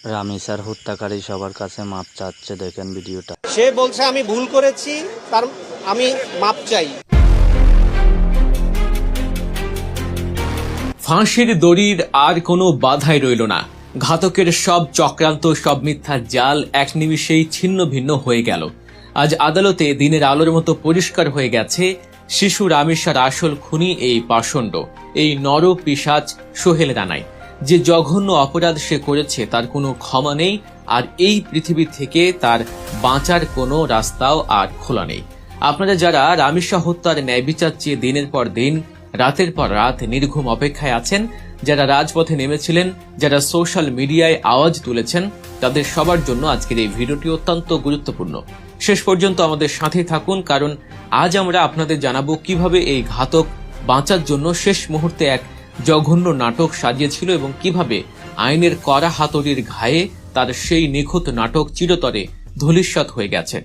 রামিসার হত্যাকারী সবার কাছে মাপ চাচ্ছে, দেখেন ভিডিওটা। সে বলছে আমি ভুল করেছি, আমি মাপ চাই। ফাঁসির দড়ির আর কোনো বাধাই রইল না। ঘাতকের সব চক্রান্ত, সব মিথ্যা জাল এক নিমিষেই ছিন্ন ভিন্ন হয়ে গেল। আজ আদালতে দিনের আলোর মতো পরিষ্কার হয়ে গেছে শিশু রামিসার আসল খুনি এই পাষণ্ড, এই নর পিশাচ সোহেল রানাই। যে জঘন্য অপরাধ সে করেছে তার কোনো ক্ষমা নেই, আর এই পৃথিবী থেকে তার বাঁচার কোনো রাস্তাও আর খোলা নেই। আপনারা যারা রামিসা হত্যার ন্যায় বিচার চেয়ে দিনের পর দিন, রাতের পর রাত নির্ঘুম অপেক্ষায় আছেন, যারা রাজপথে নেমেছিলেন, যারা সোশ্যাল মিডিয়ায় আওয়াজ তুলেছেন, তাদের সবার জন্য আজকের এই ভিডিওটি অত্যন্ত গুরুত্বপূর্ণ। শেষ পর্যন্ত আমাদের সাথে থাকুন, কারণ আজ আমরা আপনাদের জানাবো কিভাবে এই ঘাতক বাঁচার জন্য শেষ মুহূর্তে এক জঘন্য নাটক সাজিয়েছিল এবং কিভাবে আইনের কড়া হাতুড়ির ঘায়ে তার সেই নিখুঁত নাটক চিরতরে ধূলিসাৎ হয়ে গেছে।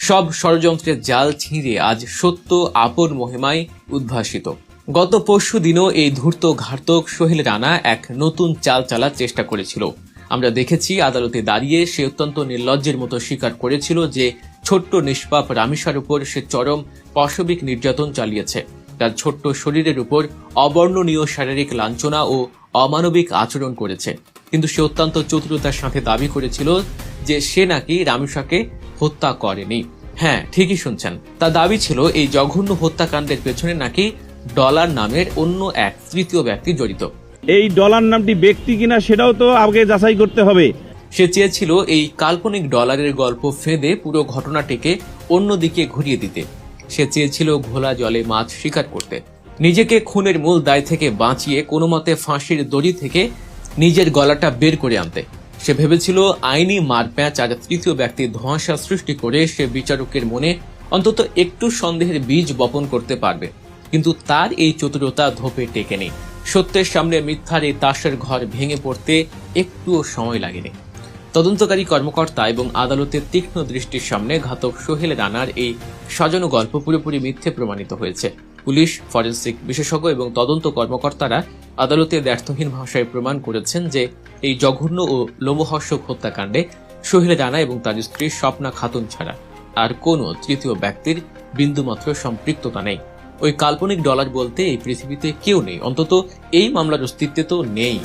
সব ষড়যন্ত্রের জাল ছিঁড়ে আজ সত্য আপন মহিমায় উদ্ভাসিত। গত পরশু দিনও এই ধূর্ত ঘাতক সোহেল রানা এক নতুন চাল চালার চেষ্টা করেছিল। আমরা দেখেছি আদালতে দাঁড়িয়ে সে অত্যন্ত নির্লজ্জের মতো স্বীকার করেছিল যে ছোট্ট নিষ্পাপ রামিসার উপর সে চরম পাশবিক নির্যাতন চালিয়েছে। তার ছোট্ট শরীরের উপর অবর্ণনীয় শারীরিক লাঞ্ছনা ও অমানবিক আচরণ করেছে। কিন্তু সে অত্যন্ত চতুরতার সাথে দাবি করেছিল যে সে নাকি রামিসাকে হত্যা করেনি। হ্যাঁ, ঠিকই শুনছেন, তার দাবি ছিল এই জঘন্য হত্যাকাণ্ডের পেছনে নাকি ডলার নামের অন্য এক তৃতীয় ব্যক্তি জড়িত। এই ডলার নামটি ব্যক্তি কিনা সেটাও তো আগে যাচাই করতে হবে। সে চেয়েছিল এই কাল্পনিক ডলারের গল্প ফেঁদে পুরো ঘটনাটিকে অন্যদিকে ঘুরিয়ে দিতে। সে চেয়েছিল ঘোলা জলে মাছ শিকার করতে, নিজেকে খুনের মূল দায় থেকে বাঁচিয়ে কোনো মতে ফাঁসির দড়ি থেকে নিজের গলাটা বের করে আনতে। সে ভেবেছিল আইনি মারপ্যাঁচ আর তৃতীয় ব্যক্তির ধোঁয়াশা সৃষ্টি করে সে বিচারকের মনে অন্তত একটু সন্দেহের বীজ বপন করতে পারবে। কিন্তু তার এই চতুরতা ধোপে টেকেনি। সত্যের সামনে মিথ্যার এই তাসের ঘর ভেঙে পড়তে একটুও সময় লাগেনি। তদন্তকারী কর্মকর্তা এবং আদালতের তীক্ষ্ণ দৃষ্টির সামনে ঘাতক সোহেল রানার এই সাজানো গল্প পুরোপুরি মিথ্যে প্রমাণিত হয়েছে। পুলিশ, ফরেনসিক বিশেষজ্ঞ এবং তদন্ত কর্মকর্তারা আদালতে ব্যর্থহীন ভাষায় প্রমাণ করেছেন যে এই জঘন্য ও লোমহর্ষক হত্যাকাণ্ডে সোহেল রানা এবং তার স্ত্রী স্বপ্না খাতুন ছাড়া আর কোনো তৃতীয় ব্যক্তির বিন্দুমাত্র সম্পৃক্ততা নেই। ওই কাল্পনিক ডলার বলতে এই পৃথিবীতে কেউ নেই, অন্তত এই মামলার অস্তিত্বে তো নেই।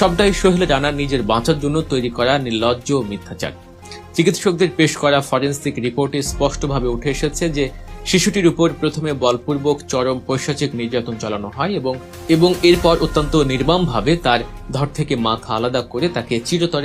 সবটাই সোহেল রানার নিজের বাঁচার জন্য তৈরি করা নির্লজ্জ ও মিথ্যাচার। চিকিৎসকদের পেশ করা ফরেনসিক রিপোর্টে স্পষ্টভাবে উঠে এসেছে যে শিশুটির উপর প্রথমে বলপূর্বক চরম পৈশাচিক নির্যাতন চালানো হয় এবং এরপর অত্যন্ত নির্মমভাবে তার ধর থেকে মাথা আলাদা করে তাকে চিরতরে